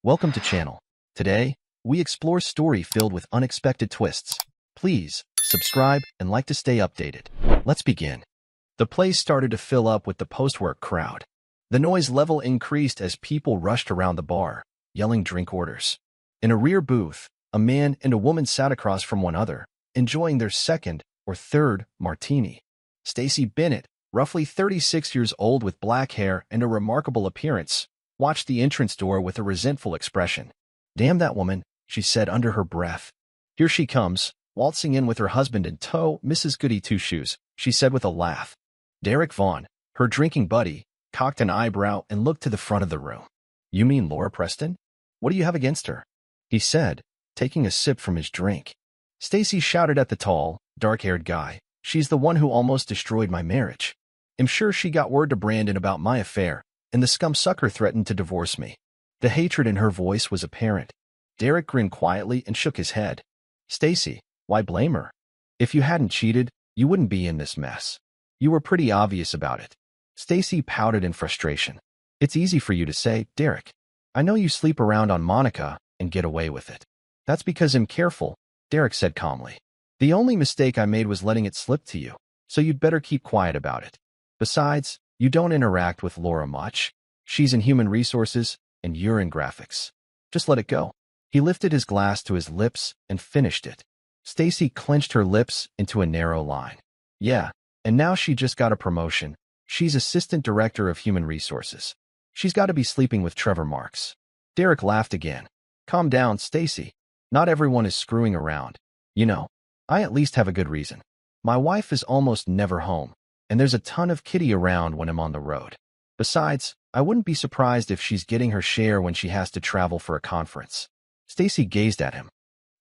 Welcome to channel. Today, we explore story filled with unexpected twists. Please, subscribe and like to stay updated. Let's begin. The place started to fill up with the post-work crowd. The noise level increased as people rushed around the bar, yelling drink orders. In a rear booth, a man and a woman sat across from one another, enjoying their second or third martini. Stacy Bennett, roughly 36 years old with black hair and a remarkable appearance, watched the entrance door with a resentful expression. "Damn that woman," she said under her breath. "Here she comes, waltzing in with her husband in tow, Mrs. Goody Two-Shoes," she said with a laugh. Derek Vaughn, her drinking buddy, cocked an eyebrow and looked to the front of the room. "You mean Laura Preston? What do you have against her?" he said, taking a sip from his drink. Stacy shouted at the tall, dark-haired guy. "She's the one who almost destroyed my marriage. I'm sure she got word to Brandon about my affair, and the scum sucker threatened to divorce me." The hatred in her voice was apparent. Derek grinned quietly and shook his head. "Stacy, why blame her? If you hadn't cheated, you wouldn't be in this mess. You were pretty obvious about it." Stacy pouted in frustration. "It's easy for you to say, Derek. I know you sleep around on Monica and get away with it." "That's because I'm careful," Derek said calmly. "The only mistake I made was letting it slip to you, so you'd better keep quiet about it. Besides, you don't interact with Laura much. She's in human resources, and you're in graphics. Just let it go." He lifted his glass to his lips and finished it. Stacy clenched her lips into a narrow line. "Yeah, and now she just got a promotion. She's assistant director of human resources. She's got to be sleeping with Trevor Marks." Derek laughed again. "Calm down, Stacy. Not everyone is screwing around. You know, I at least have a good reason. My wife is almost never home, and there's a ton of kitty around when I'm on the road. Besides, I wouldn't be surprised if she's getting her share when she has to travel for a conference." Stacy gazed at him.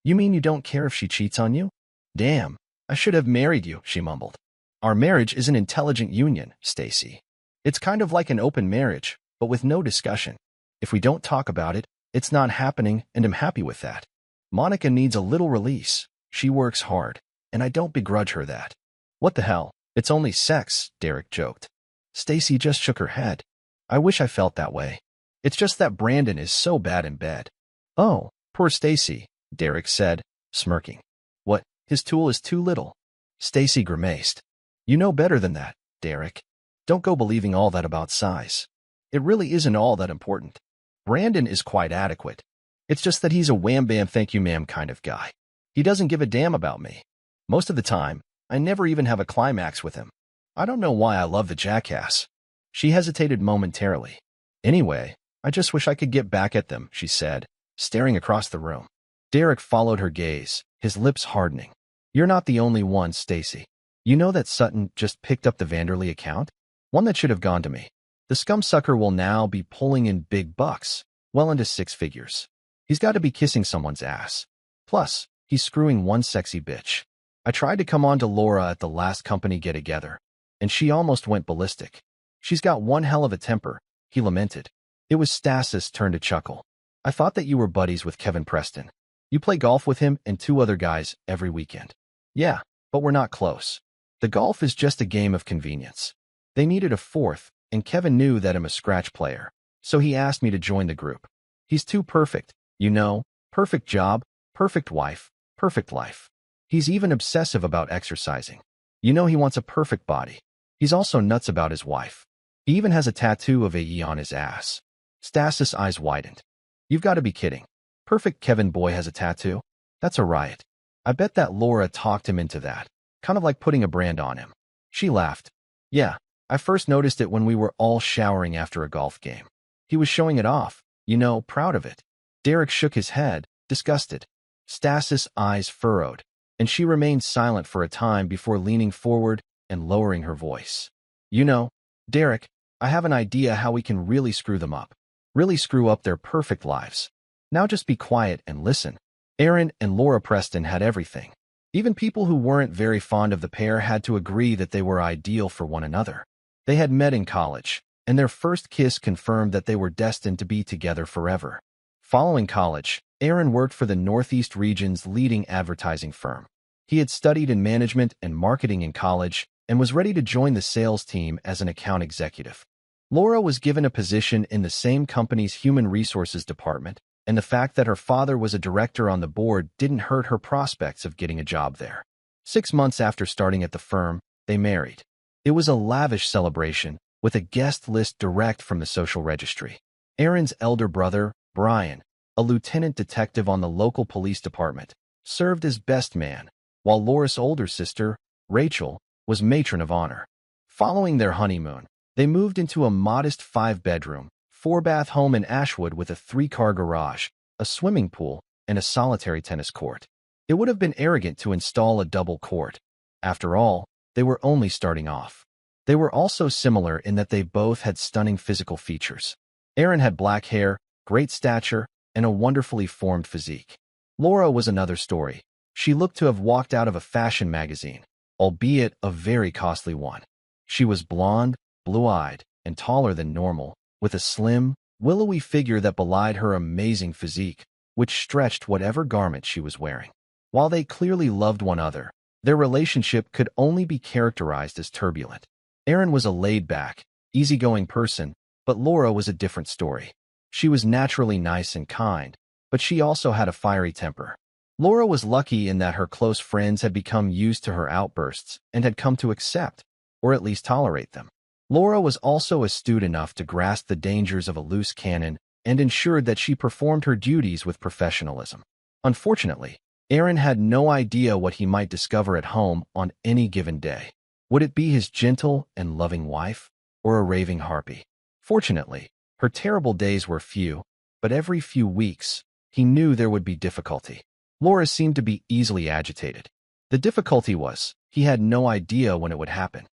"You mean you don't care if she cheats on you?" "Damn, I should have married you," she mumbled. "Our marriage is an intelligent union, Stacy. It's kind of like an open marriage, but with no discussion. If we don't talk about it, it's not happening, and I'm happy with that. Monica needs a little release. She works hard, and I don't begrudge her that." "What the hell? It's only sex," Derek joked. Stacy just shook her head. "I wish I felt that way. It's just that Brandon is so bad in bed." "Oh, poor Stacy," Derek said, smirking. "What, his tool is too little?" Stacy grimaced. "You know better than that, Derek. Don't go believing all that about size. It really isn't all that important. Brandon is quite adequate. It's just that he's a wham-bam thank you ma'am kind of guy. He doesn't give a damn about me. Most of the time, I never even have a climax with him. I don't know why I love the jackass." She hesitated momentarily. "Anyway, I just wish I could get back at them," she said, staring across the room. Derek followed her gaze, his lips hardening. "You're not the only one, Stacy. You know that Sutton just picked up the Vanderlei account? One that should have gone to me. The scumsucker will now be pulling in big bucks, well into six figures. He's got to be kissing someone's ass. Plus, he's screwing one sexy bitch. I tried to come on to Laura at the last company get-together, and she almost went ballistic. She's got one hell of a temper," he lamented. It was Stasis' turn to chuckle. "I thought that you were buddies with Kevin Preston. You play golf with him and two other guys every weekend." "Yeah, but we're not close. The golf is just a game of convenience. They needed a fourth, and Kevin knew that I'm a scratch player, so he asked me to join the group. He's too perfect, you know, perfect job, perfect wife, perfect life. He's even obsessive about exercising. You know he wants a perfect body. He's also nuts about his wife. He even has a tattoo of AE on his ass." Stasis' eyes widened. "You've got to be kidding. Perfect Kevin boy has a tattoo? That's a riot. I bet that Laura talked him into that. Kind of like putting a brand on him." She laughed. "Yeah, I first noticed it when we were all showering after a golf game. He was showing it off, you know, proud of it." Derek shook his head, disgusted. Stasis' eyes furrowed, and she remained silent for a time before leaning forward and lowering her voice. "You know, Derek, I have an idea how we can really screw them up. Really screw up their perfect lives. Now just be quiet and listen. Aaron and Laura Preston had everything. Even people who weren't very fond of the pair had to agree that they were ideal for one another. They had met in college, and their first kiss confirmed that they were destined to be together forever. Following college, Aaron worked for the Northeast region's leading advertising firm. He had studied in management and marketing in college and was ready to join the sales team as an account executive. Laura was given a position in the same company's human resources department, and the fact that her father was a director on the board didn't hurt her prospects of getting a job there. 6 months after starting at the firm, they married. It was a lavish celebration, with a guest list direct from the social registry. Erin's elder brother, Brian, a lieutenant detective on the local police department, served as best man, while Laura's older sister, Rachel, was matron of honor. Following their honeymoon, they moved into a modest 5-bedroom, 4-bath home in Ashwood with a 3-car garage, a swimming pool, and a solitary tennis court. It would have been arrogant to install a double court. After all, they were only starting off. They were also similar in that they both had stunning physical features. Erin had black hair, great stature, and a wonderfully formed physique. Laura was another story. She looked to have walked out of a fashion magazine, albeit a very costly one. She was blonde, blue-eyed, and taller than normal, with a slim, willowy figure that belied her amazing physique, which stretched whatever garment she was wearing. While they clearly loved one another, their relationship could only be characterized as turbulent. Erin was a laid-back, easygoing person, but Laura was a different story. She was naturally nice and kind, but she also had a fiery temper. Laura was lucky in that her close friends had become used to her outbursts and had come to accept, or at least tolerate them. Laura was also astute enough to grasp the dangers of a loose cannon and ensured that she performed her duties with professionalism. Unfortunately, Erin had no idea what he might discover at home on any given day. Would it be his gentle and loving wife, or a raving harpy? Fortunately, her terrible days were few, but every few weeks, he knew there would be difficulty. Laura seemed to be easily agitated. The difficulty was, he had no idea when it would happen.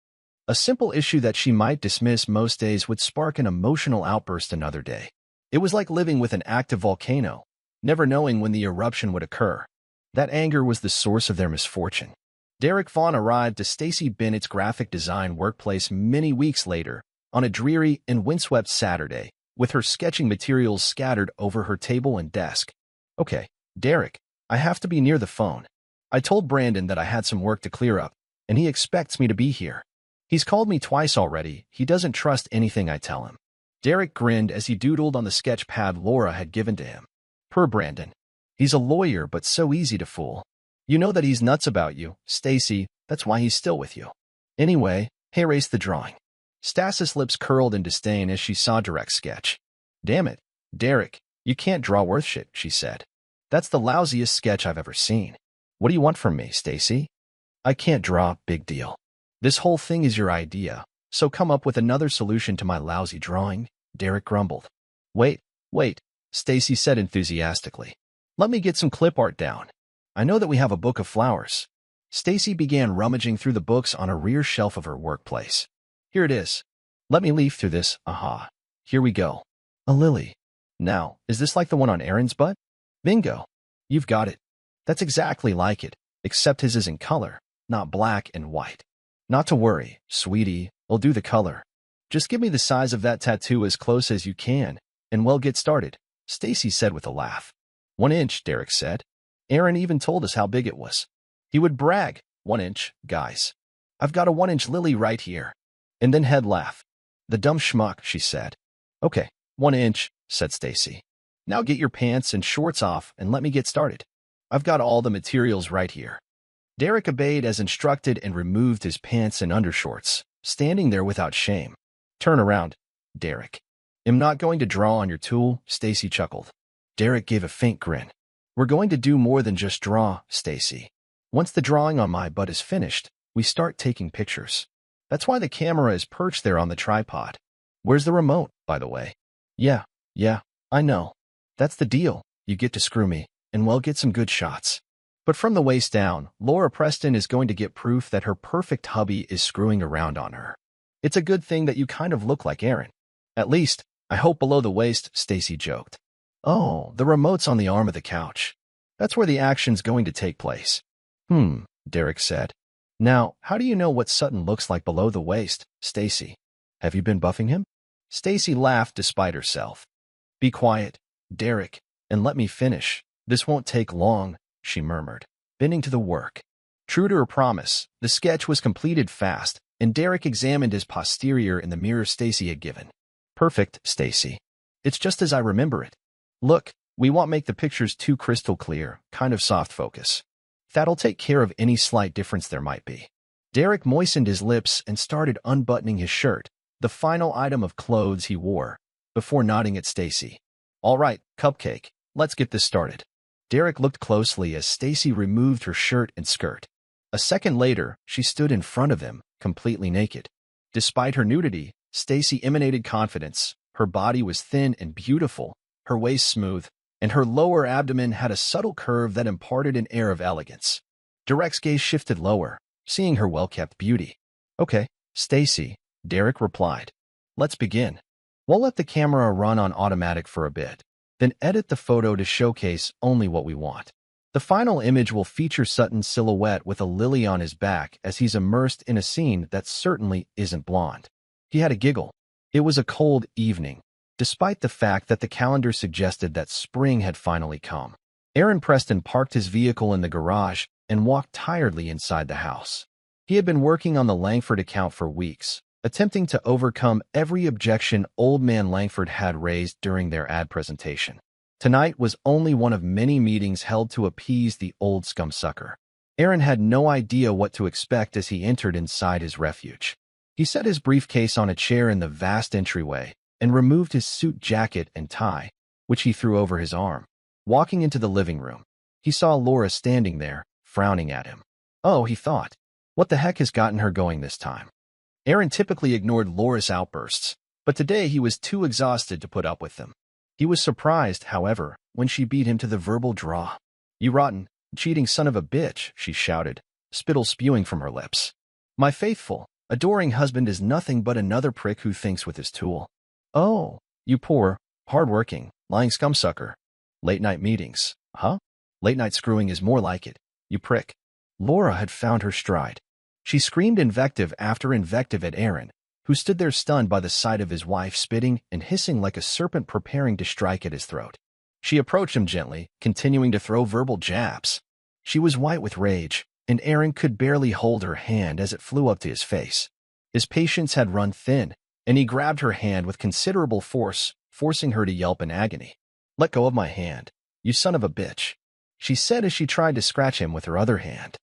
A simple issue that she might dismiss most days would spark an emotional outburst another day. It was like living with an active volcano, never knowing when the eruption would occur. That anger was the source of their misfortune. Derek Vaughn arrived to Stacey Bennett's graphic design workplace many weeks later, on a dreary and windswept Saturday, with her sketching materials scattered over her table and desk. "Okay, Derek, I have to be near the phone. I told Brandon that I had some work to clear up, and he expects me to be here. He's called me twice already. He doesn't trust anything I tell him." Derek grinned as he doodled on the sketch pad Laura had given to him. "Per Brandon. He's a lawyer, but so easy to fool. You know that he's nuts about you, Stacey. That's why he's still with you. Anyway, hey, erase the drawing." Stasis' lips curled in disdain as she saw Derek's sketch. "Damn it, Derek, you can't draw worth shit," she said. "That's the lousiest sketch I've ever seen. What do you want from me, Stacey?" "I can't draw, big deal. This whole thing is your idea, so come up with another solution to my lousy drawing," Derek grumbled. Wait, Stacey said enthusiastically. "Let me get some clip art down. I know that we have a book of flowers." Stacey began rummaging through the books on a rear shelf of her workplace. "Here it is. Let me leaf through this. Aha. Here we go. A lily. Now, is this like the one on Erin's butt? Bingo. You've got it. That's exactly like it, except his is in color, not black and white. Not to worry, sweetie, we'll do the color. Just give me the size of that tattoo as close as you can, and we'll get started," Stacey said with a laugh. 1 inch, Derek said. Erin even told us how big it was. He would brag, 1 inch, guys. I've got a 1-inch lily right here. And then head laugh. "The dumb schmuck," she said. "Okay, 1 inch, said Stacey. "Now get your pants and shorts off and let me get started. I've got all the materials right here." Derek obeyed as instructed and removed his pants and undershorts, standing there without shame. "Turn around, Derek." "I'm not going to draw on your tool," Stacey chuckled. Derek gave a faint grin. "We're going to do more than just draw, Stacey. Once the drawing on my butt is finished, we start taking pictures. That's why the camera is perched there on the tripod. Where's the remote, by the way?" Yeah, I know. That's the deal. You get to screw me, and we'll get some good shots." But from the waist down, Laura Preston is going to get proof that her perfect hubby is screwing around on her. "It's a good thing that you kind of look like Erin. At least, I hope below the waist," Stacey joked. "Oh, the remote's on the arm of the couch. That's where the action's going to take place." Derek said. "Now, how do you know what Sutton looks like below the waist, Stacey? Have you been buffing him?" Stacey laughed despite herself. "Be quiet, Derek, and let me finish. This won't take long," she murmured, bending to the work. True to her promise, the sketch was completed fast, and Derek examined his posterior in the mirror Stacey had given. "Perfect, Stacey. It's just as I remember it. Look, We won't make the pictures too crystal clear, kind of soft focus. That'll take care of any slight difference there might be. Derek moistened his lips and started unbuttoning his shirt, the final item of clothes he wore, before nodding at Stacy. All right, Cupcake, let's get this started. Derek looked closely as Stacy removed her shirt and skirt. A second later, she stood in front of him, completely naked. Despite her nudity, Stacy emanated confidence. Her body was thin and beautiful, her waist smooth, and her lower abdomen had a subtle curve that imparted an air of elegance. Derek's gaze shifted lower, seeing her well-kept beauty. Okay, Stacy, Derek replied. Let's begin. We'll let the camera run on automatic for a bit, then edit the photo to showcase only what we want. The final image will feature Sutton's silhouette with a lily on his back as he's immersed in a scene that certainly isn't blonde. He had a giggle. It was a cold evening, despite the fact that the calendar suggested that spring had finally come. Aaron Preston parked his vehicle in the garage and walked tiredly inside the house. He had been working on the Langford account for weeks, attempting to overcome every objection Old Man Langford had raised during their ad presentation. Tonight was only one of many meetings held to appease the old scumsucker. Aaron had no idea what to expect as he entered inside his refuge. He set his briefcase on a chair in the vast entryway and removed his suit jacket and tie, which he threw over his arm. Walking into the living room, he saw Laura standing there, frowning at him. Oh, he thought, what the heck has gotten her going this time? Aaron typically ignored Laura's outbursts, but today he was too exhausted to put up with them. He was surprised, however, when she beat him to the verbal draw. You rotten, cheating son of a bitch, she shouted, spittle spewing from her lips. My faithful, adoring husband is nothing but another prick who thinks with his tool. Oh, you poor, hard-working, lying scumsucker. Late-night meetings, huh? Late-night screwing is more like it, you prick. Laura had found her stride. She screamed invective after invective at Aaron, who stood there stunned by the sight of his wife spitting and hissing like a serpent preparing to strike at his throat. She approached him gently, continuing to throw verbal jabs. She was white with rage, and Aaron could barely hold her hand as it flew up to his face. His patience had run thin, and he grabbed her hand with considerable force, forcing her to yelp in agony. Let go of my hand, you son of a bitch, she said as she tried to scratch him with her other hand.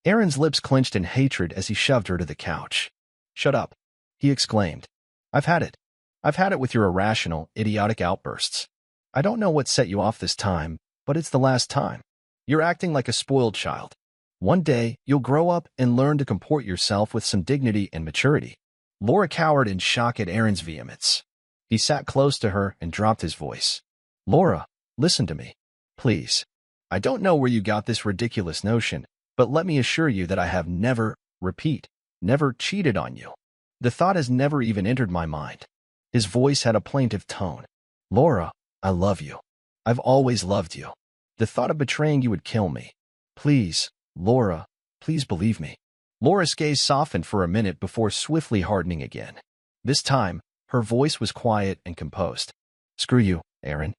Aaron's lips clenched in hatred as he shoved her to the couch. Shut up, he exclaimed. I've had it. I've had it with your irrational, idiotic outbursts. I don't know what set you off this time, but it's the last time. You're acting like a spoiled child. One day, you'll grow up and learn to comport yourself with some dignity and maturity. Laura cowered in shock at Aaron's vehemence. He sat close to her and dropped his voice. Laura, listen to me. Please. I don't know where you got this ridiculous notion, but let me assure you that I have never, repeat, never cheated on you. The thought has never even entered my mind. His voice had a plaintive tone. Laura, I love you. I've always loved you. The thought of betraying you would kill me. Please, Laura, please believe me. Laura's gaze softened for a minute before swiftly hardening again. This time, her voice was quiet and composed. Screw you, Aaron.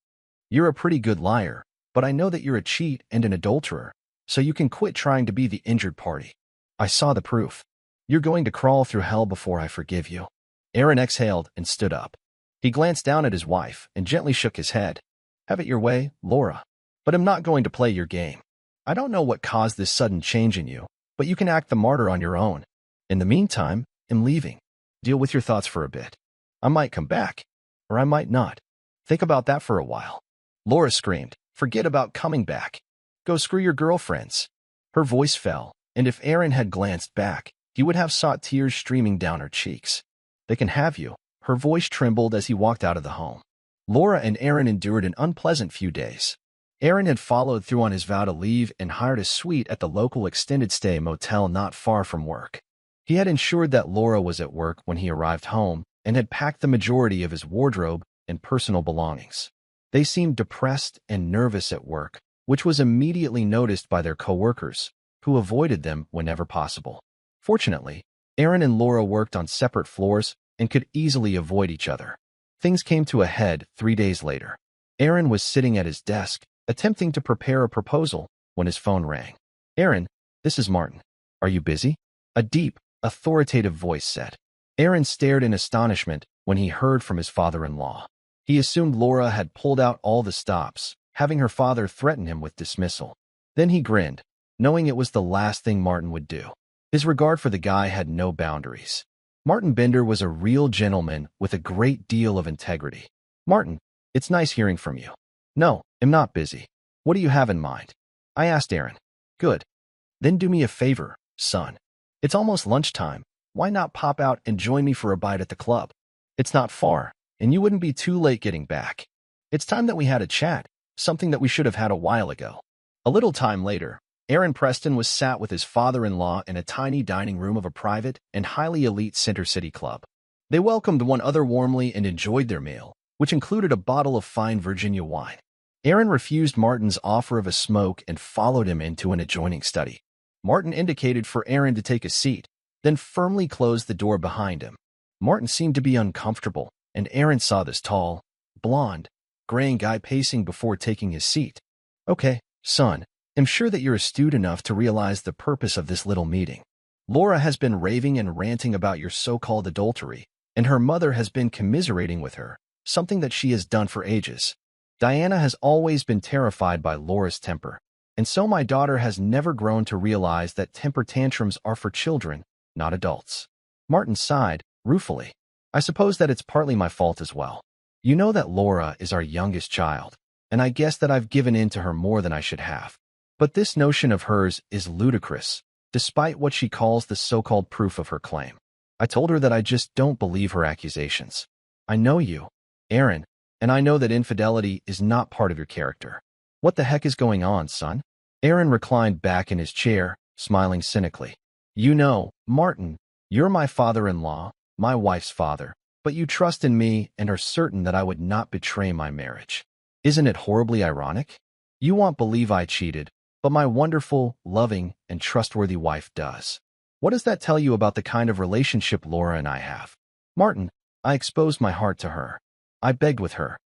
You're a pretty good liar, but I know that you're a cheat and an adulterer, so you can quit trying to be the injured party. I saw the proof. You're going to crawl through hell before I forgive you. Aaron exhaled and stood up. He glanced down at his wife and gently shook his head. Have it your way, Laura. But I'm not going to play your game. I don't know what caused this sudden change in you, but you can act the martyr on your own. In the meantime, I'm leaving. Deal with your thoughts for a bit. I might come back, or I might not. Think about that for a while. Laura screamed, forget about coming back. Go screw your girlfriends. Her voice fell, and if Aaron had glanced back, he would have sought tears streaming down her cheeks. They can have you. Her voice trembled as he walked out of the home. Laura and Aaron endured an unpleasant few days. Aaron had followed through on his vow to leave and hired a suite at the local extended stay motel not far from work. He had ensured that Laura was at work when he arrived home and had packed the majority of his wardrobe and personal belongings. They seemed depressed and nervous at work, which was immediately noticed by their coworkers, who avoided them whenever possible. Fortunately, Aaron and Laura worked on separate floors and could easily avoid each other. Things came to a head 3 days later. Aaron was sitting at his desk, attempting to prepare a proposal, when his phone rang. Aaron, this is Martin. Are you busy? A deep, authoritative voice said. Aaron stared in astonishment when he heard from his father-in-law. He assumed Laura had pulled out all the stops, having her father threaten him with dismissal. Then he grinned, knowing it was the last thing Martin would do. His regard for the guy had no boundaries. Martin Bender was a real gentleman with a great deal of integrity. "Martin, it's nice hearing from you." "No, I'm not busy. What do you have in mind?" I asked Aaron. "Good. Then do me a favor, son. It's almost lunchtime. Why not pop out and join me for a bite at the club? It's not far, and you wouldn't be too late getting back. It's time that we had a chat, something that we should have had a while ago." A little time later, Aaron Preston was sat with his father-in-law in a tiny dining room of a private and highly elite Center City club. They welcomed one another warmly and enjoyed their meal, which included a bottle of fine Virginia wine. Aaron refused Martin's offer of a smoke and followed him into an adjoining study. Martin indicated for Aaron to take a seat, then firmly closed the door behind him. Martin seemed to be uncomfortable, and Aaron saw this tall, blonde, graying guy pacing before taking his seat. "Okay, son, I'm sure that you're astute enough to realize the purpose of this little meeting. Laura has been raving and ranting about your so-called adultery, and her mother has been commiserating with her, something that she has done for ages. Diana has always been terrified by Laura's temper, and so my daughter has never grown to realize that temper tantrums are for children, not adults." Martin sighed, ruefully. "I suppose that it's partly my fault as well. You know that Laura is our youngest child, and I guess that I've given in to her more than I should have. But this notion of hers is ludicrous, despite what she calls the so-called proof of her claim. I told her that I just don't believe her accusations. I know you, Aaron, and I know that infidelity is not part of your character. What the heck is going on, son?" Aaron reclined back in his chair, smiling cynically. "You know, Martin, you're my father-in-law, my wife's father, but you trust in me and are certain that I would not betray my marriage. Isn't it horribly ironic? You won't believe I cheated, but my wonderful, loving, and trustworthy wife does. What does that tell you about the kind of relationship Laura and I have? Martin, I exposed my heart to her. I begged with her.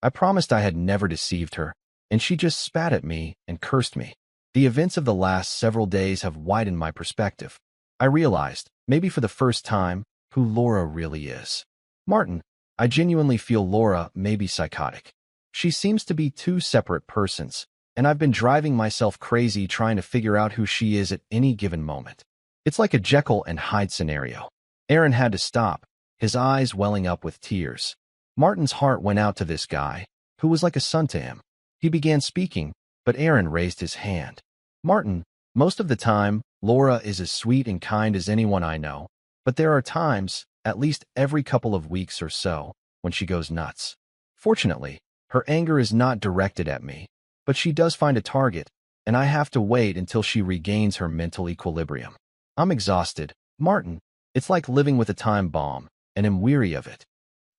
I promised I had never deceived her, and she just spat at me and cursed me. The events of the last several days have widened my perspective. I realized, maybe for the first time, who Laura really is. Martin, I genuinely feel Laura may be psychotic. She seems to be two separate persons, and I've been driving myself crazy trying to figure out who she is at any given moment. It's like a Jekyll and Hyde scenario." Aaron had to stop, his eyes welling up with tears. Martin's heart went out to this guy, who was like a son to him. He began speaking, but Aaron raised his hand. "Martin, most of the time, Laura is as sweet and kind as anyone I know, but there are times, at least every couple of weeks or so, when she goes nuts. Fortunately, her anger is not directed at me, but she does find a target, and I have to wait until she regains her mental equilibrium. I'm exhausted, Martin. It's like living with a time bomb, and am weary of it.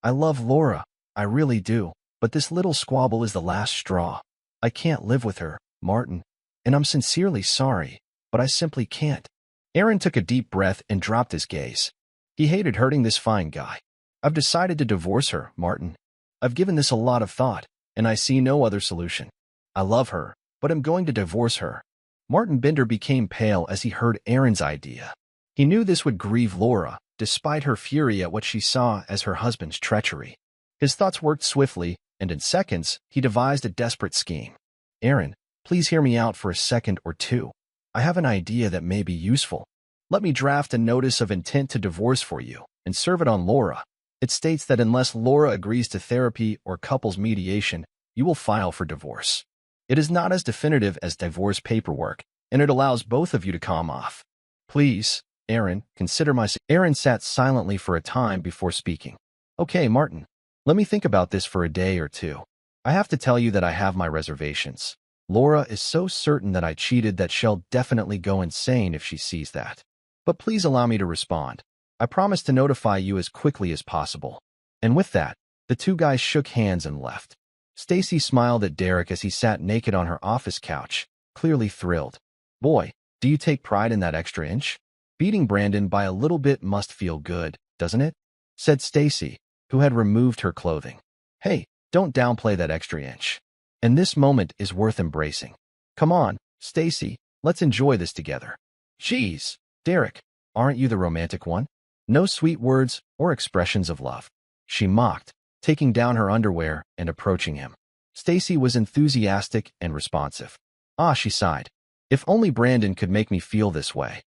I love Laura, I really do, but this little squabble is the last straw. I can't live with her, Martin, and I'm sincerely sorry, but I simply can't." Aaron took a deep breath and dropped his gaze. He hated hurting this fine guy. "I've decided to divorce her, Martin. I've given this a lot of thought, and I see no other solution. I love her, but I'm going to divorce her." Martin Bender became pale as he heard Aaron's idea. He knew this would grieve Laura, despite her fury at what she saw as her husband's treachery. His thoughts worked swiftly, and in seconds, he devised a desperate scheme. "Aaron, please hear me out for a second or two. I have an idea that may be useful. Let me draft a notice of intent to divorce for you, and serve it on Laura. It states that unless Laura agrees to therapy or couples mediation, you will file for divorce. It is not as definitive as divorce paperwork, and it allows both of you to calm off. Please, Aaron, consider my..." Aaron sat silently for a time before speaking. "Okay, Martin, let me think about this for a day or two. I have to tell you that I have my reservations. Laura is so certain that I cheated that she'll definitely go insane if she sees that. But please allow me to respond. I promise to notify you as quickly as possible." And with that, the two guys shook hands and left. Stacy smiled at Derek as he sat naked on her office couch, clearly thrilled. "Boy, do you take pride in that extra inch? Beating Brandon by a little bit must feel good, doesn't it?" said Stacy, who had removed her clothing. "Hey, don't downplay that extra inch. And this moment is worth embracing. Come on, Stacy, let's enjoy this together." "Geez, Derek, aren't you the romantic one? No sweet words or expressions of love," she mocked, taking down her underwear and approaching him. Stacy was enthusiastic and responsive. Ah, she sighed. If only Brandon could make me feel this way.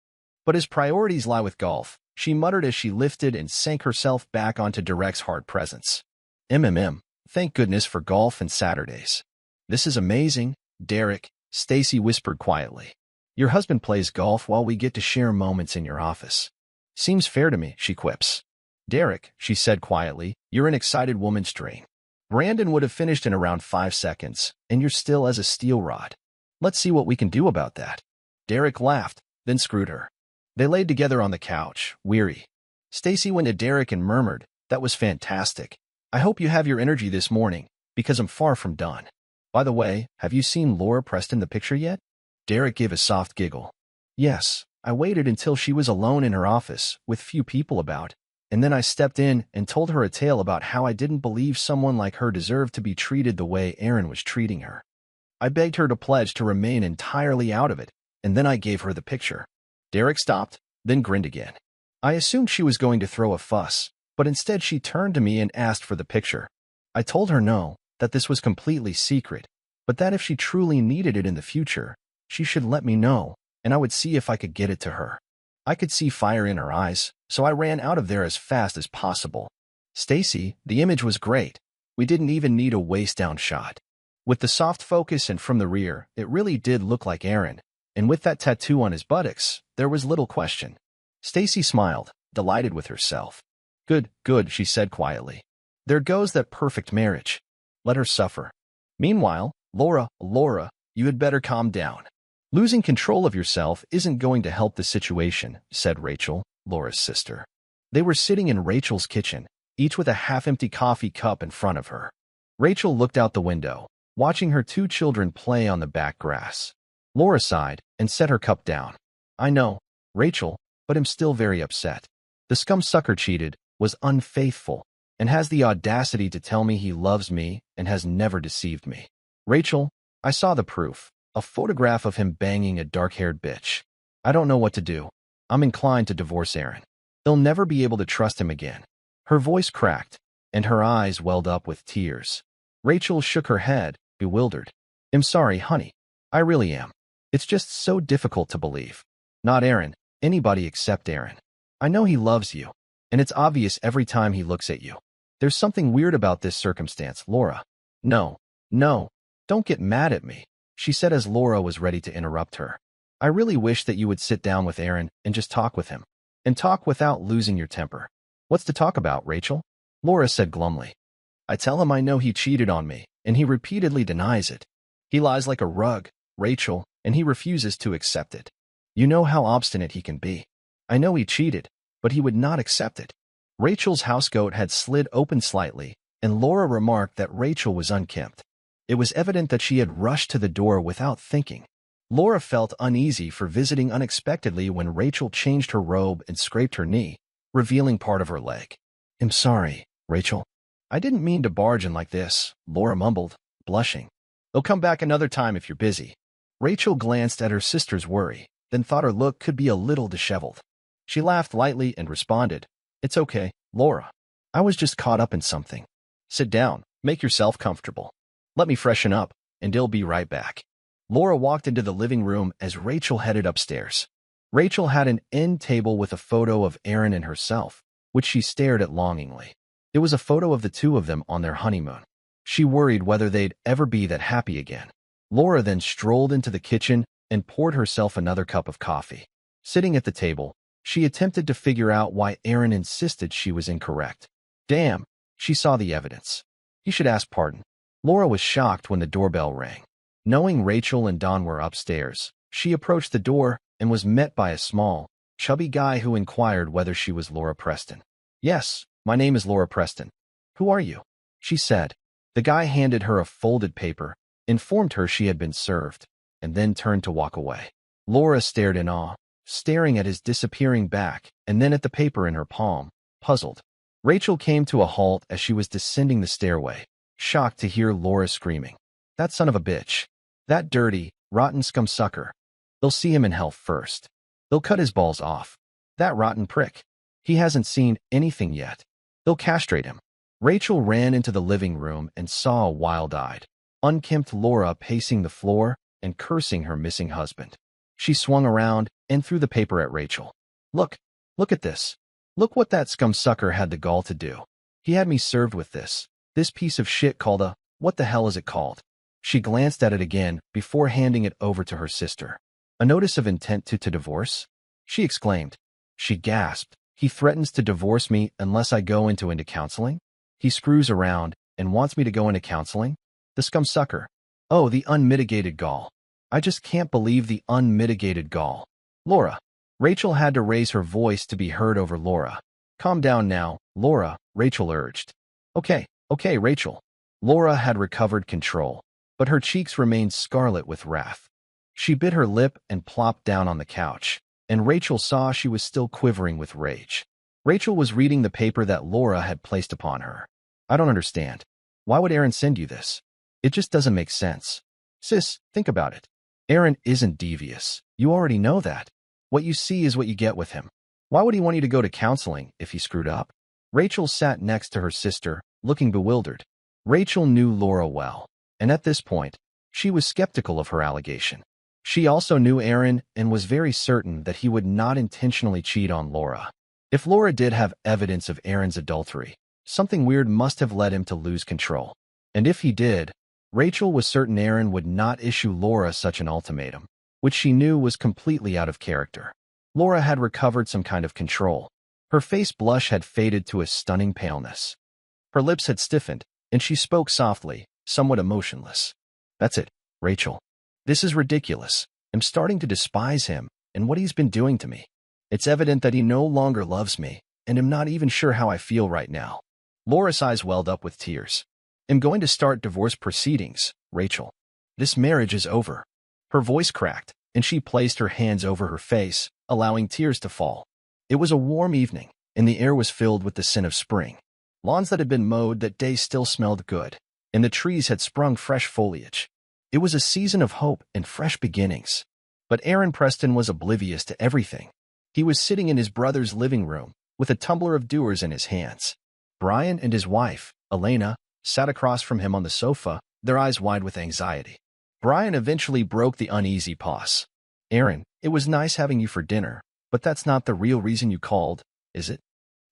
But his priorities lie with golf, she muttered as she lifted and sank herself back onto Derek's hard presence. Thank goodness for golf and Saturdays. This is amazing, Derek, Stacy whispered quietly. Your husband plays golf while we get to share moments in your office. Seems fair to me, she quips. Derek, she said quietly, you're an excited woman's dream. Brandon would have finished in around 5 seconds, and you're still as a steel rod. Let's see what we can do about that. Derek laughed, then screwed her. They laid together on the couch, weary. Stacy went to Derek and murmured, that was fantastic. I hope you have your energy this morning, because I'm far from done. By the way, have you seen Laura Preston the picture yet? Derek gave a soft giggle. Yes, I waited until she was alone in her office, with few people about, and then I stepped in and told her a tale about how I didn't believe someone like her deserved to be treated the way Aaron was treating her. I begged her to pledge to remain entirely out of it, and then I gave her the picture. Derek stopped, then grinned again. I assumed she was going to throw a fuss, but instead she turned to me and asked for the picture. I told her no, that this was completely secret, but that if she truly needed it in the future, she should let me know, and I would see if I could get it to her. I could see fire in her eyes, so I ran out of there as fast as possible. Stacy, the image was great. We didn't even need a waist-down shot. With the soft focus and from the rear, it really did look like Aaron, and with that tattoo on his buttocks, there was little question. Stacy smiled, delighted with herself. Good, good, she said quietly. There goes that perfect marriage. Let her suffer. Meanwhile, Laura, you had better calm down. Losing control of yourself isn't going to help the situation, said Rachel, Laura's sister. They were sitting in Rachel's kitchen, each with a half-empty coffee cup in front of her. Rachel looked out the window, watching her 2 children play on the back grass. Laura sighed and set her cup down. I know, Rachel, but I'm still very upset. The scumsucker cheated, was unfaithful, and has the audacity to tell me he loves me and has never deceived me. Rachel, I saw the proof, a photograph of him banging a dark-haired bitch. I don't know what to do. I'm inclined to divorce Aaron. They'll never be able to trust him again. Her voice cracked, and her eyes welled up with tears. Rachel shook her head, bewildered. I'm sorry, honey. I really am. It's just so difficult to believe. Not Aaron, anybody except Aaron. I know he loves you, and it's obvious every time he looks at you. There's something weird about this circumstance, Laura. No, don't get mad at me, she said as Laura was ready to interrupt her. I really wish that you would sit down with Aaron and just talk with him. And talk without losing your temper. What's to talk about, Rachel? Laura said glumly. I tell him I know he cheated on me, and he repeatedly denies it. He lies like a rug, Rachel, and he refuses to accept it. You know how obstinate he can be. I know he cheated, but he would not accept it. Rachel's housecoat had slid open slightly, and Laura remarked that Rachel was unkempt. It was evident that she had rushed to the door without thinking. Laura felt uneasy for visiting unexpectedly when Rachel changed her robe and scraped her knee, revealing part of her leg. I'm sorry, Rachel. I didn't mean to barge in like this, Laura mumbled, blushing. They'll come back another time if you're busy. Rachel glanced at her sister's worry, then thought her look could be a little disheveled. She laughed lightly and responded, It's okay, Laura. I was just caught up in something. Sit down, make yourself comfortable. Let me freshen up, and I'll be right back. Laura walked into the living room as Rachel headed upstairs. Rachel had an end table with a photo of Aaron and herself, which she stared at longingly. It was a photo of the 2 of them on their honeymoon. She worried whether they'd ever be that happy again. Laura then strolled into the kitchen and poured herself another cup of coffee. Sitting at the table, she attempted to figure out why Aaron insisted she was incorrect. Damn, she saw the evidence. He should ask pardon. Laura was shocked when the doorbell rang. Knowing Rachel and Don were upstairs, she approached the door and was met by a small, chubby guy who inquired whether she was Laura Preston. Yes, my name is Laura Preston. Who are you? She said. The guy handed her a folded paper, informed her she had been served, and then turned to walk away. Laura stared in awe, staring at his disappearing back and then at the paper in her palm, puzzled. Rachel came to a halt as she was descending the stairway, shocked to hear Laura screaming. That son of a bitch. That dirty, rotten scumsucker. They'll see him in hell first. They'll cut his balls off. That rotten prick. He hasn't seen anything yet. They'll castrate him. Rachel ran into the living room and saw a wild-eyed, unkempt Laura pacing the floor and cursing her missing husband. She swung around and threw the paper at Rachel. Look at this. Look what that scum-sucker had the gall to do. He had me served with this piece of shit called a, what the hell is it called? She glanced at it again before handing it over to her sister. A notice of intent to divorce? She exclaimed. She gasped. He threatens to divorce me unless I go into counseling? He screws around and wants me to go into counseling? The scum-sucker. Oh, the unmitigated gall. I just can't believe the unmitigated gall. Laura. Rachel had to raise her voice to be heard over Laura. Calm down now, Laura, Rachel urged. Okay, Rachel. Laura had recovered control, but her cheeks remained scarlet with wrath. She bit her lip and plopped down on the couch, and Rachel saw she was still quivering with rage. Rachel was reading the paper that Laura had placed upon her. I don't understand. Why would Aaron send you this? It just doesn't make sense. Sis, think about it. Aaron isn't devious. You already know that. What you see is what you get with him. Why would he want you to go to counseling if he screwed up? Rachel sat next to her sister, looking bewildered. Rachel knew Laura well, and at this point, she was skeptical of her allegation. She also knew Aaron and was very certain that he would not intentionally cheat on Laura. If Laura did have evidence of Aaron's adultery, something weird must have led him to lose control. And if he did, Rachel was certain Aaron would not issue Laura such an ultimatum, which she knew was completely out of character. Laura had recovered some kind of control. Her face blush had faded to a stunning paleness. Her lips had stiffened, and she spoke softly, somewhat emotionless. That's it, Rachel. This is ridiculous. I'm starting to despise him and what he's been doing to me. It's evident that he no longer loves me, and I'm not even sure how I feel right now. Laura's eyes welled up with tears. I'm going to start divorce proceedings, Rachel. This marriage is over. Her voice cracked, and she placed her hands over her face, allowing tears to fall. It was a warm evening, and the air was filled with the scent of spring. Lawns that had been mowed that day still smelled good, and the trees had sprung fresh foliage. It was a season of hope and fresh beginnings. But Aaron Preston was oblivious to everything. He was sitting in his brother's living room with a tumbler of Dewar's in his hands. Brian and his wife, Elena, sat across from him on the sofa, their eyes wide with anxiety. Brian eventually broke the uneasy pause. Aaron, it was nice having you for dinner, but that's not the real reason you called, is it?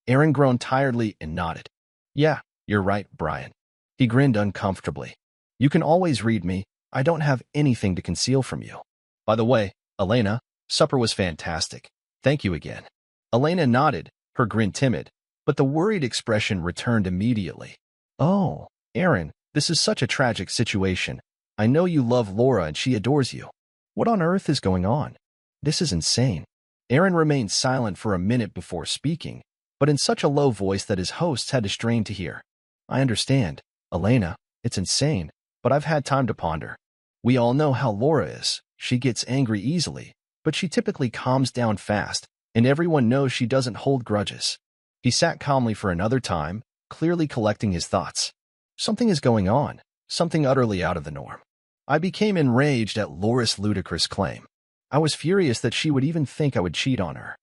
Aaron groaned tiredly and nodded. Yeah, you're right, Brian. He grinned uncomfortably. You can always read me. I don't have anything to conceal from you. By the way, Elena, supper was fantastic. Thank you again. Elena nodded, her grin timid, but the worried expression returned immediately. Oh, Aaron, this is such a tragic situation. I know you love Laura and she adores you. What on earth is going on? This is insane. Aaron remained silent for a minute before speaking, but in such a low voice that his hosts had to strain to hear. I understand, Elena, it's insane, but I've had time to ponder. We all know how Laura is. She gets angry easily, but she typically calms down fast, and everyone knows she doesn't hold grudges. He sat calmly for another time, clearly collecting his thoughts. Something is going on, something utterly out of the norm. I became enraged at Laura's ludicrous claim. I was furious that she would even think I would cheat on her.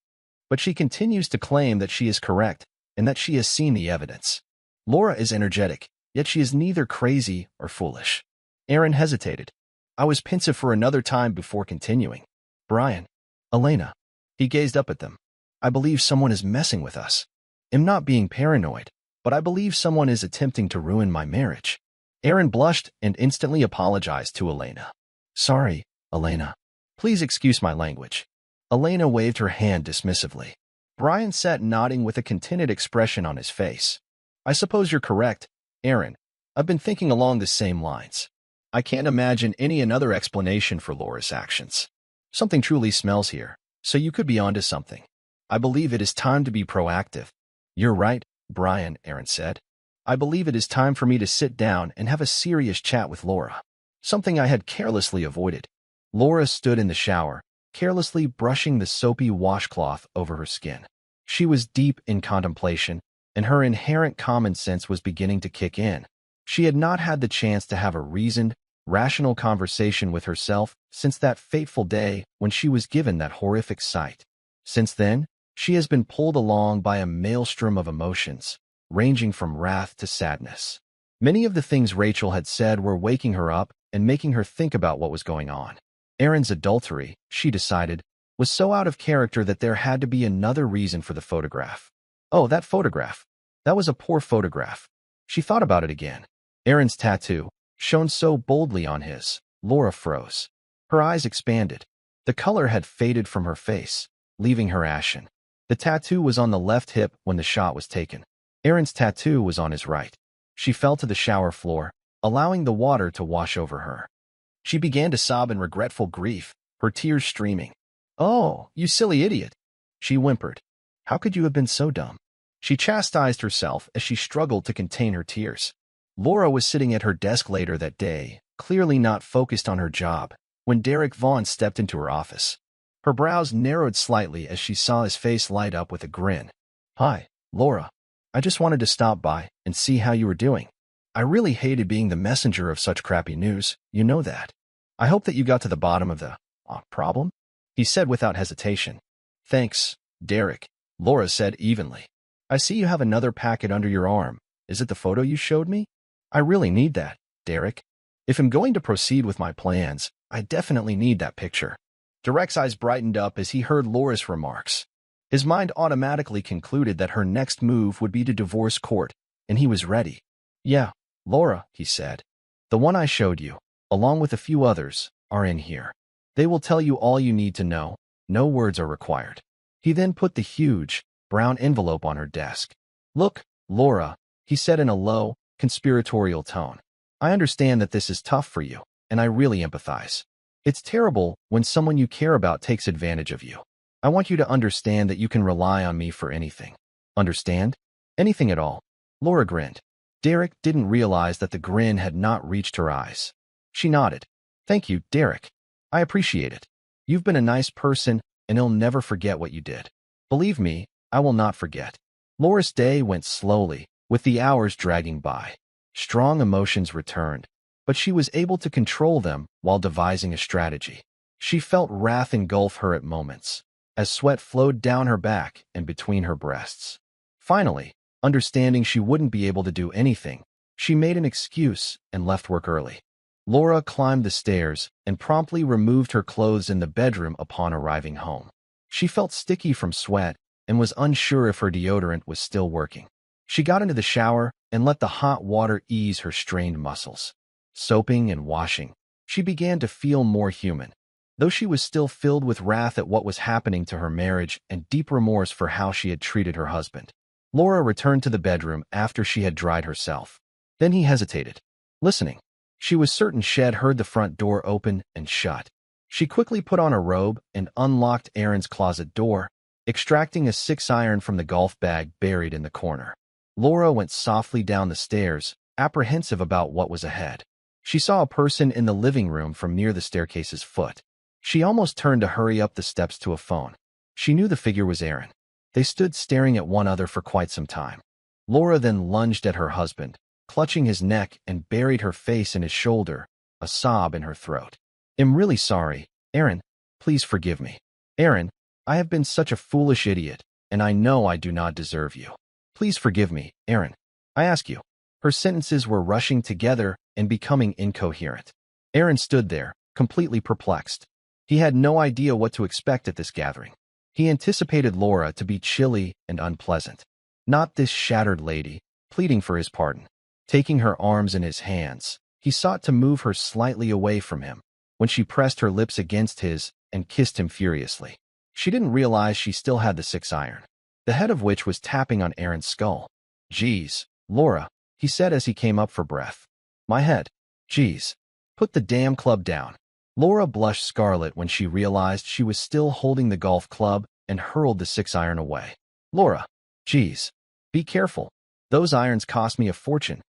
But she continues to claim that she is correct and that she has seen the evidence. Laura is energetic, yet she is neither crazy or foolish. Aaron hesitated. I was pensive for another time before continuing. Brian, Elena. He gazed up at them. I believe someone is messing with us. I'm not being paranoid, but I believe someone is attempting to ruin my marriage. Aaron blushed and instantly apologized to Elena. Sorry, Elena. Please excuse my language. Elena waved her hand dismissively. Brian sat nodding with a contented expression on his face. I suppose you're correct, Aaron. I've been thinking along the same lines. I can't imagine any another explanation for Laura's actions. Something truly smells here, so you could be onto something. I believe it is time to be proactive. You're right, Brian, Aaron said. I believe it is time for me to sit down and have a serious chat with Laura. Something I had carelessly avoided. Laura stood in the shower, carelessly brushing the soapy washcloth over her skin. She was deep in contemplation, and her inherent common sense was beginning to kick in. She had not had the chance to have a reasoned, rational conversation with herself since that fateful day when she was given that horrific sight. Since then, she has been pulled along by a maelstrom of emotions, ranging from wrath to sadness. Many of the things Rachel had said were waking her up and making her think about what was going on. Aaron's adultery, she decided, was so out of character that there had to be another reason for the photograph. Oh, that photograph. That was a poor photograph. She thought about it again. Aaron's tattoo, shone so boldly on his. Laura froze. Her eyes expanded. The color had faded from her face, leaving her ashen. The tattoo was on the left hip when the shot was taken. Aaron's tattoo was on his right. She fell to the shower floor, allowing the water to wash over her. She began to sob in regretful grief, her tears streaming. "Oh, you silly idiot," she whimpered. "How could you have been so dumb?" She chastised herself as she struggled to contain her tears. Laura was sitting at her desk later that day, clearly not focused on her job, when Derek Vaughn stepped into her office. Her brows narrowed slightly as she saw his face light up with a grin. "Hi, Laura. I just wanted to stop by and see how you were doing. I really hated being the messenger of such crappy news, you know that. I hope that you got to the bottom of the problem," he said without hesitation. "Thanks, Derek," Laura said evenly. "I see you have another packet under your arm. Is it the photo you showed me? I really need that, Derek. If I'm going to proceed with my plans, I definitely need that picture." Derek's eyes brightened up as he heard Laura's remarks. His mind automatically concluded that her next move would be to divorce court, and he was ready. "Yeah, Laura," he said. "The one I showed you, along with a few others, are in here. They will tell you all you need to know. No words are required." He then put the huge, brown envelope on her desk. "Look, Laura," he said in a low, conspiratorial tone. "I understand that this is tough for you, and I really empathize. It's terrible when someone you care about takes advantage of you. I want you to understand that you can rely on me for anything." "Understand? Anything at all?" Laura grinned. Derek didn't realize that the grin had not reached her eyes. She nodded. "Thank you, Derek. I appreciate it. You've been a nice person, and I'll never forget what you did. Believe me, I will not forget." Laura's day went slowly, with the hours dragging by. Strong emotions returned, but she was able to control them while devising a strategy. She felt wrath engulf her at moments, as sweat flowed down her back and between her breasts. Finally, understanding she wouldn't be able to do anything, she made an excuse and left work early. Laura climbed the stairs and promptly removed her clothes in the bedroom upon arriving home. She felt sticky from sweat and was unsure if her deodorant was still working. She got into the shower and let the hot water ease her strained muscles. Soaping and washing, she began to feel more human. Though she was still filled with wrath at what was happening to her marriage and deep remorse for how she had treated her husband. Laura returned to the bedroom after she had dried herself. Then he hesitated, listening. She was certain Shed heard the front door open and shut. She quickly put on a robe and unlocked Aaron's closet door, extracting a 6-iron from the golf bag buried in the corner. Laura went softly down the stairs, apprehensive about what was ahead. She saw a person in the living room from near the staircase's foot. She almost turned to hurry up the steps to a phone. She knew the figure was Aaron. They stood staring at one another for quite some time. Laura then lunged at her husband, clutching his neck and buried her face in his shoulder, a sob in her throat. "I'm really sorry, Aaron. Please forgive me. Aaron, I have been such a foolish idiot, and I know I do not deserve you. Please forgive me, Aaron. I ask you." Her sentences were rushing together and becoming incoherent. Aaron stood there, completely perplexed. He had no idea what to expect at this gathering. He anticipated Laura to be chilly and unpleasant. Not this shattered lady, pleading for his pardon. Taking her arms in his hands, he sought to move her slightly away from him, when she pressed her lips against his and kissed him furiously. She didn't realize she still had the 6-iron, the head of which was tapping on Aaron's skull. "Geez, Laura," he said as he came up for breath. "My head. Geez. Put the damn club down." Laura blushed scarlet when she realized she was still holding the golf club and hurled the 6-iron away. "Laura, geez. Be careful. Those irons cost me a fortune,"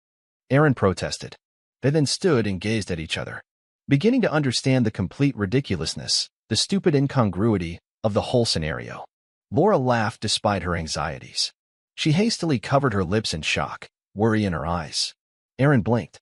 Aaron protested. They then stood and gazed at each other, beginning to understand the complete ridiculousness, the stupid incongruity of the whole scenario. Laura laughed despite her anxieties. She hastily covered her lips in shock, worry in her eyes. Aaron blinked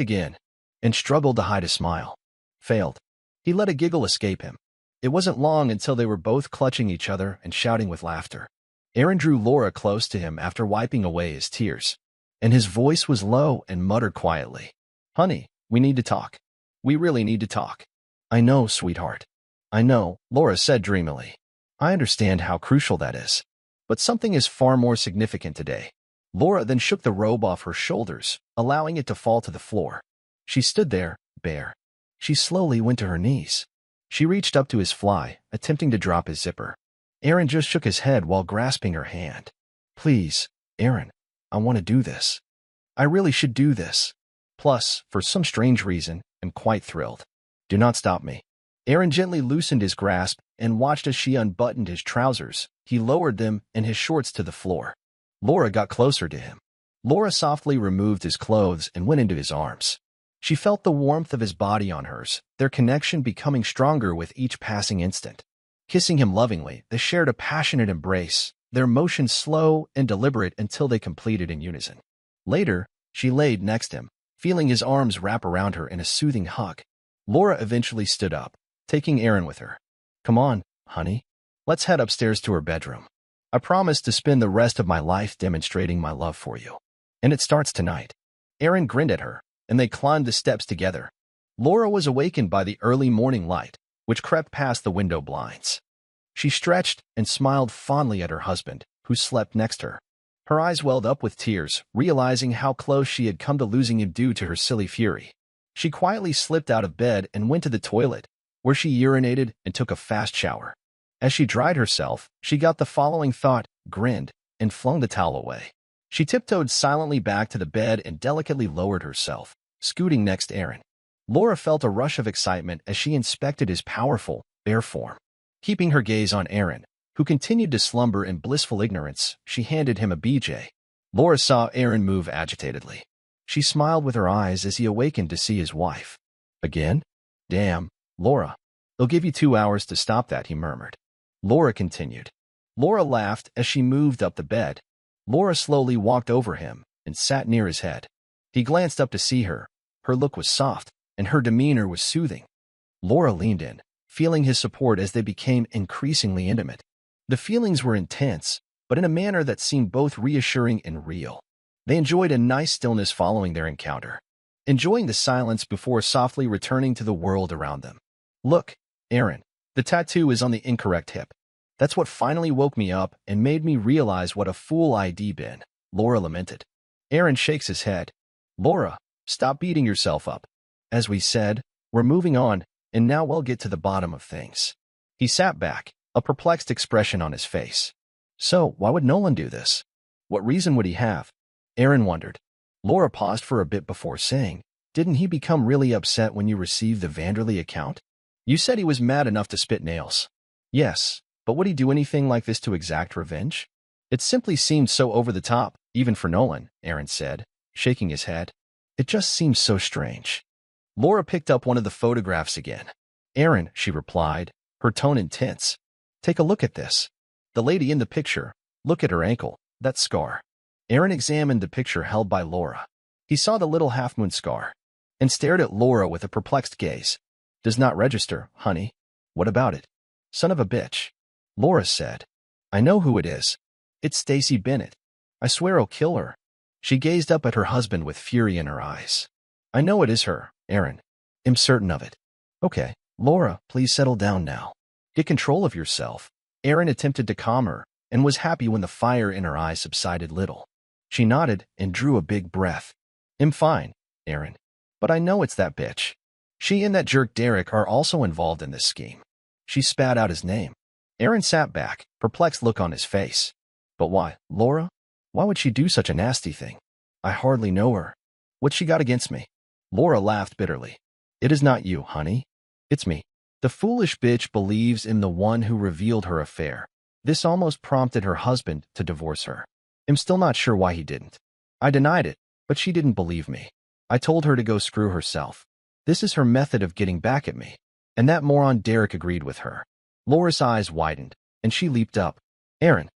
again, and struggled to hide a smile. Failed. He let a giggle escape him. It wasn't long until they were both clutching each other and shouting with laughter. Aaron drew Laura close to him after wiping away his tears. and his voice was low and muttered quietly. Honey, we need to talk. We really need to talk. I know, sweetheart. I know, Laura said dreamily. I understand how crucial that is. But something is far more significant today. Laura then shook the robe off her shoulders, allowing it to fall to the floor. She stood there, bare. She slowly went to her knees. She reached up to his fly, attempting to drop his zipper. Aaron just shook his head while grasping her hand. Please, Aaron, I want to do this. I really should do this. Plus, for some strange reason, I'm quite thrilled. Do not stop me. Aaron gently loosened his grasp and watched as she unbuttoned his trousers. He lowered them and his shorts to the floor. Laura got closer to him. Laura softly removed his clothes and went into his arms. She felt the warmth of his body on hers, their connection becoming stronger with each passing instant. Kissing him lovingly, they shared a passionate embrace, their motions slow and deliberate until they completed in unison. Later, she laid next to him, feeling his arms wrap around her in a soothing hug. Laura eventually stood up, taking Aaron with her. Come on, honey. Let's head upstairs to her bedroom. I promise to spend the rest of my life demonstrating my love for you. And it starts tonight. Aaron grinned at her, and they climbed the steps together. Laura was awakened by the early morning light, which crept past the window blinds. She stretched and smiled fondly at her husband, who slept next to her. Her eyes welled up with tears, realizing how close she had come to losing him due to her silly fury. She quietly slipped out of bed and went to the toilet, where she urinated and took a fast shower. As she dried herself, she got the following thought, grinned, and flung the towel away. She tiptoed silently back to the bed and delicately lowered herself, scooting next to Aaron. Laura felt a rush of excitement as she inspected his powerful, bare form. Keeping her gaze on Aaron, who continued to slumber in blissful ignorance, she handed him a BJ. Laura saw Aaron move agitatedly. She smiled with her eyes as he awakened to see his wife. Again? Damn, Laura. They'll give you 2 hours to stop that, he murmured. Laura continued. Laura laughed as she moved up the bed. Laura slowly walked over him and sat near his head. He glanced up to see her. Her look was soft, and her demeanor was soothing. Laura leaned in, feeling his support as they became increasingly intimate. The feelings were intense, but in a manner that seemed both reassuring and real. They enjoyed a nice stillness following their encounter, enjoying the silence before softly returning to the world around them. Look, Aaron, the tattoo is on the incorrect hip. That's what finally woke me up and made me realize what a fool I'd been, Laura lamented. Aaron shakes his head. Laura, stop beating yourself up. As we said, we're moving on, and now we'll get to the bottom of things. He sat back, a perplexed expression on his face. So, why would Nolan do this? What reason would he have? Aaron wondered. Laura paused for a bit before saying, Didn't he become really upset when you received the Vanderlei account? You said he was mad enough to spit nails. Yes, but would he do anything like this to exact revenge? It simply seemed so over the top, even for Nolan, Aaron said, shaking his head. It just seems so strange. Laura picked up one of the photographs again. Aaron, she replied, her tone intense. Take a look at this. The lady in the picture, look at her ankle, that scar. Aaron examined the picture held by Laura. He saw the little half-moon scar and stared at Laura with a perplexed gaze. Does not register, honey. What about it? Son of a bitch. Laura said. I know who it is. It's Stacy Bennett. I swear I'll kill her. She gazed up at her husband with fury in her eyes. I know it is her, Aaron. I'm certain of it. Okay, Laura, please settle down now. Get control of yourself. Aaron attempted to calm her and was happy when the fire in her eyes subsided little. She nodded and drew a big breath. I'm fine, Aaron. But I know it's that bitch. She and that jerk Derek are also involved in this scheme. She spat out his name. Aaron sat back, perplexed look on his face. But why, Laura? Why would she do such a nasty thing? I hardly know her. What's she got against me? Laura laughed bitterly. It is not you, honey. It's me. The foolish bitch believes in the one who revealed her affair. This almost prompted her husband to divorce her. I'm still not sure why he didn't. I denied it, but she didn't believe me. I told her to go screw herself. This is her method of getting back at me. And that moron Derek agreed with her. Laura's eyes widened, and she leaped up. Aaron,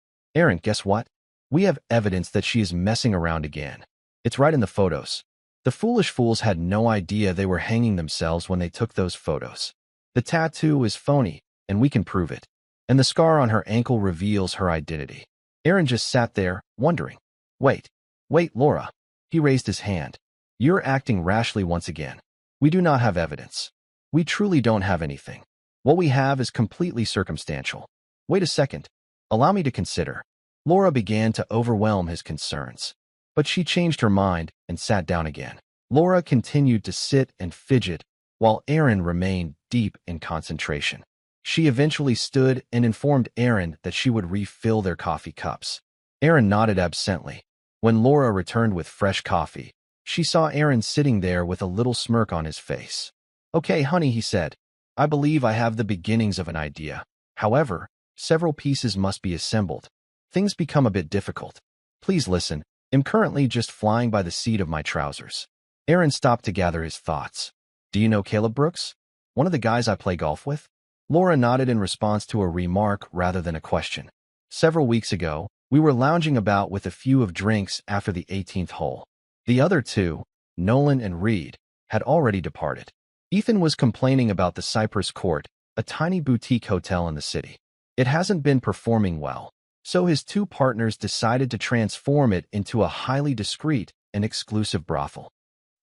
guess what? We have evidence that she is messing around again. It's right in the photos. The foolish fools had no idea they were hanging themselves when they took those photos. The tattoo is phony, and we can prove it. And the scar on her ankle reveals her identity. Aaron just sat there, wondering. Wait, Laura. He raised his hand. You're acting rashly once again. We do not have evidence. We truly don't have anything. What we have is completely circumstantial. Wait a second. Allow me to consider. Laura began to overwhelm his concerns. But she changed her mind and sat down again. Laura continued to sit and fidget, while Aaron remained deep in concentration. She eventually stood and informed Aaron that she would refill their coffee cups. Aaron nodded absently. When Laura returned with fresh coffee, she saw Aaron sitting there with a little smirk on his face. Okay, honey, he said. I believe I have the beginnings of an idea. However, several pieces must be assembled. Things become a bit difficult. Please listen. I'm currently just flying by the seat of my trousers. Aaron stopped to gather his thoughts. Do you know Caleb Brooks? One of the guys I play golf with? Laura nodded in response to a remark rather than a question. Several weeks ago, we were lounging about with a few of drinks after the 18th hole. The other two, Nolan and Reed, had already departed. Ethan was complaining about the Cypress Court, a tiny boutique hotel in the city. It hasn't been performing well, so his two partners decided to transform it into a highly discreet and exclusive brothel.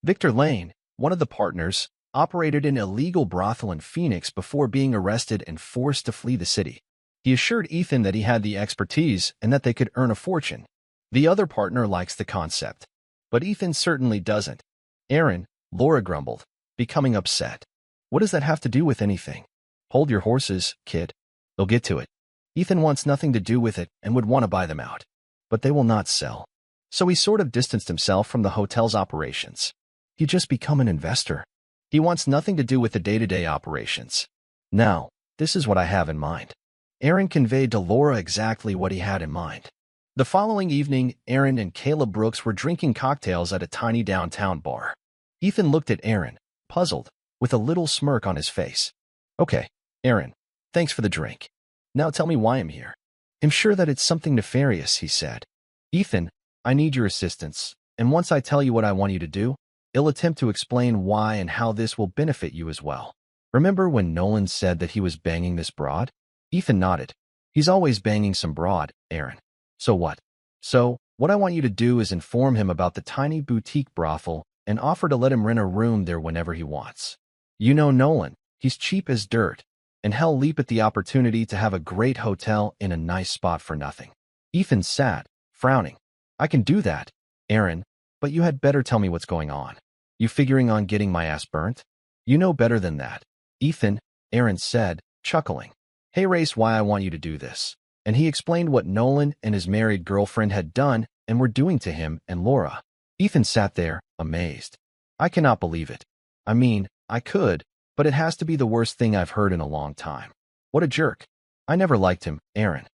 Victor Lane, one of the partners, operated an illegal brothel in Phoenix before being arrested and forced to flee the city. He assured Ethan that he had the expertise and that they could earn a fortune. The other partner likes the concept, but Ethan certainly doesn't. Aaron, Laura grumbled, becoming upset. What does that have to do with anything? Hold your horses, kid. They'll get to it. Ethan wants nothing to do with it and would want to buy them out. But they will not sell. So he sort of distanced himself from the hotel's operations. He just become an investor. He wants nothing to do with the day-to-day operations. Now, this is what I have in mind. Aaron conveyed to Laura exactly what he had in mind. The following evening, Aaron and Caleb Brooks were drinking cocktails at a tiny downtown bar. Ethan looked at Aaron, puzzled, with a little smirk on his face. Okay, Aaron, thanks for the drink. Now tell me why I'm here. I'm sure that it's something nefarious, he said. Ethan, I need your assistance, and once I tell you what I want you to do, I'll attempt to explain why and how this will benefit you as well. Remember when Nolan said that he was banging this broad? Ethan nodded. He's always banging some broad, Aaron. So what? So, what I want you to do is inform him about the tiny boutique brothel and offer to let him rent a room there whenever he wants. You know Nolan, he's cheap as dirt, and he'll leap at the opportunity to have a great hotel in a nice spot for nothing. Ethan sat, frowning. I can do that, Aaron, but you had better tell me what's going on. You figuring on getting my ass burnt? You know better than that. Ethan, Aaron said, chuckling. Hey, Race, why I want you to do this. And he explained what Nolan and his married girlfriend had done and were doing to him and Laura. Ethan sat there, amazed. I cannot believe it. I mean, I could, but it has to be the worst thing I've heard in a long time. What a jerk. I never liked him, Aaron.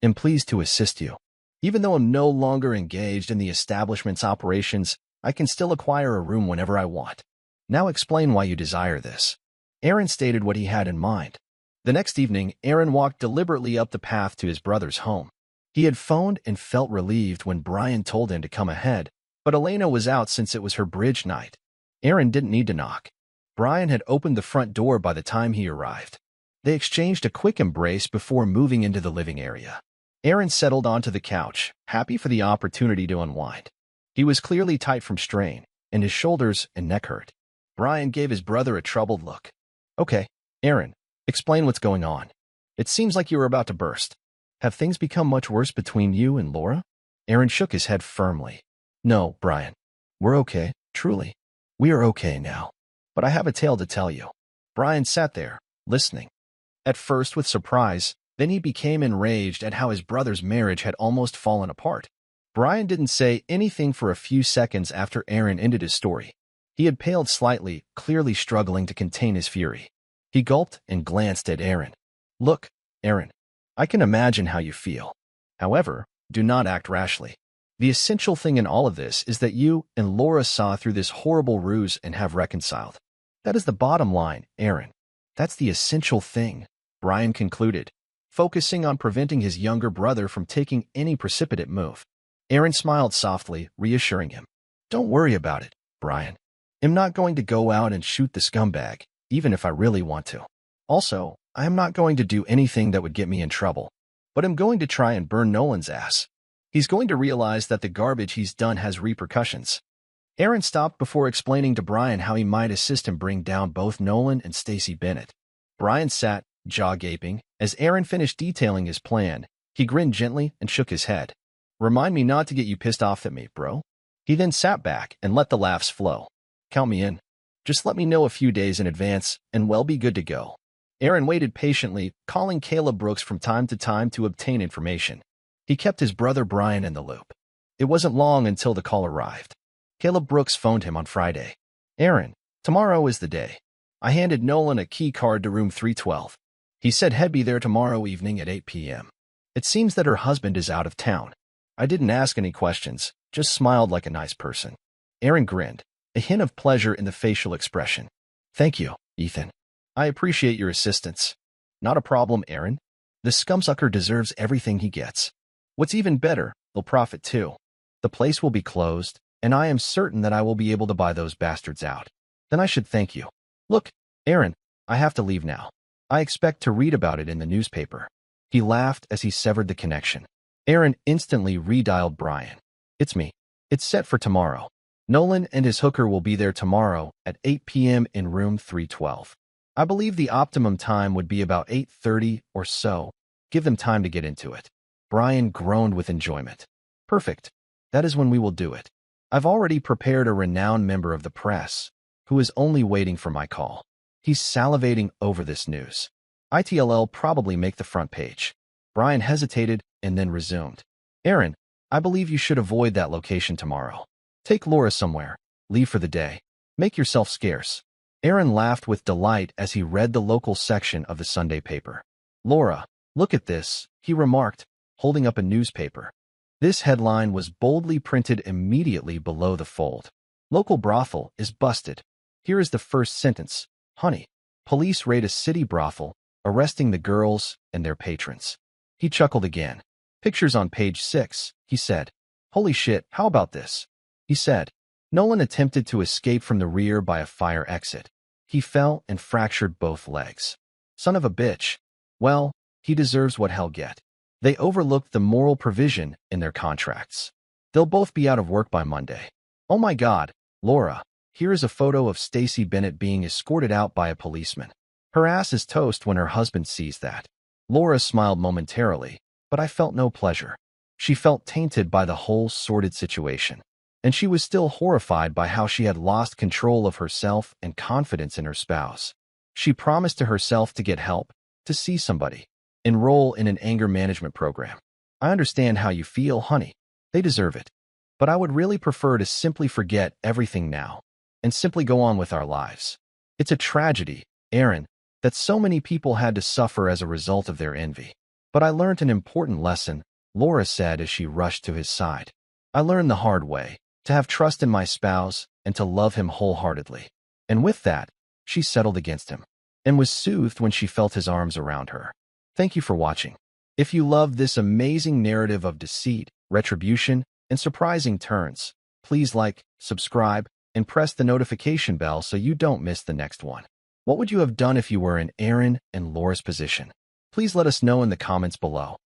I'm pleased to assist you. Even though I'm no longer engaged in the establishment's operations, I can still acquire a room whenever I want. Now explain why you desire this. Aaron stated what he had in mind. The next evening, Aaron walked deliberately up the path to his brother's home. He had phoned and felt relieved when Brian told him to come ahead, but Elena was out since it was her bridge night. Aaron didn't need to knock. Brian had opened the front door by the time he arrived. They exchanged a quick embrace before moving into the living area. Aaron settled onto the couch, happy for the opportunity to unwind. He was clearly tight from strain, and his shoulders and neck hurt. Brian gave his brother a troubled look. Okay, Aaron, explain what's going on. It seems like you were about to burst. Have things become much worse between you and Laura? Aaron shook his head firmly. No, Brian. We're okay, truly. We are okay now. But I have a tale to tell you. Brian sat there, listening. At first with surprise, then he became enraged at how his brother's marriage had almost fallen apart. Brian didn't say anything for a few seconds after Aaron ended his story. He had paled slightly, clearly struggling to contain his fury. He gulped and glanced at Aaron. Look, Aaron, I can imagine how you feel. However, do not act rashly. The essential thing in all of this is that you and Laura saw through this horrible ruse and have reconciled. That is the bottom line, Aaron. That's the essential thing, Brian concluded, focusing on preventing his younger brother from taking any precipitate move. Aaron smiled softly, reassuring him. Don't worry about it, Brian. I'm not going to go out and shoot the scumbag, even if I really want to. Also, I am not going to do anything that would get me in trouble, but I'm going to try and burn Nolan's ass. He's going to realize that the garbage he's done has repercussions. Aaron stopped before explaining to Brian how he might assist him bring down both Nolan and Stacy Bennett. Brian sat, jaw gaping, as Aaron finished detailing his plan. He grinned gently and shook his head. Remind me not to get you pissed off at me, bro. He then sat back and let the laughs flow. Count me in. Just let me know a few days in advance, and we'll be good to go. Aaron waited patiently, calling Caleb Brooks from time to time to obtain information. He kept his brother Brian in the loop. It wasn't long until the call arrived. Caleb Brooks phoned him on Friday. Aaron, tomorrow is the day. I handed Nolan a key card to room 312. He said he'd be there tomorrow evening at 8 p.m. It seems that her husband is out of town. I didn't ask any questions, just smiled like a nice person. Aaron grinned, a hint of pleasure in the facial expression. Thank you, Ethan. I appreciate your assistance. Not a problem, Aaron. The scumsucker deserves everything he gets. What's even better, they'll profit too. The place will be closed, and I am certain that I will be able to buy those bastards out. Then I should thank you. Look, Aaron, I have to leave now. I expect to read about it in the newspaper. He laughed as he severed the connection. Aaron instantly redialed Brian. It's me. It's set for tomorrow. Nolan and his hooker will be there tomorrow at 8 p.m. in room 312. I believe the optimum time would be about 8:30 or so. Give them time to get into it. Brian groaned with enjoyment. Perfect. That is when we will do it. I've already prepared a renowned member of the press, who is only waiting for my call. He's salivating over this news. ITLL probably make the front page. Brian hesitated and then resumed. Aaron, I believe you should avoid that location tomorrow. Take Laura somewhere. Leave for the day. Make yourself scarce. Aaron laughed with delight as he read the local section of the Sunday paper. Laura, look at this, he remarked, holding up a newspaper. This headline was boldly printed immediately below the fold. Local brothel is busted. Here is the first sentence. Honey, police raid a city brothel, arresting the girls and their patrons. He chuckled again. Pictures on page 6, he said. Holy shit, how about this? He said. Nolan attempted to escape from the rear by a fire exit. He fell and fractured both legs. Son of a bitch. Well, he deserves what he'll get. They overlooked the moral provision in their contracts. They'll both be out of work by Monday. Oh my God, Laura, here is a photo of Stacy Bennett being escorted out by a policeman. Her ass is toast when her husband sees that. Laura smiled momentarily, but I felt no pleasure. She felt tainted by the whole sordid situation, and she was still horrified by how she had lost control of herself and confidence in her spouse. She promised to herself to get help, to see somebody, enroll in an anger management program. I understand how you feel, honey. They deserve it. But I would really prefer to simply forget everything now and simply go on with our lives. It's a tragedy, Aaron, that so many people had to suffer as a result of their envy. But I learned an important lesson, Laura said as she rushed to his side. I learned the hard way, to have trust in my spouse and to love him wholeheartedly. And with that, she settled against him and was soothed when she felt his arms around her. Thank you for watching. If you love this amazing narrative of deceit, retribution, and surprising turns, please like, subscribe, and press the notification bell so you don't miss the next one. What would you have done if you were in Aaron and Laura's position? Please let us know in the comments below.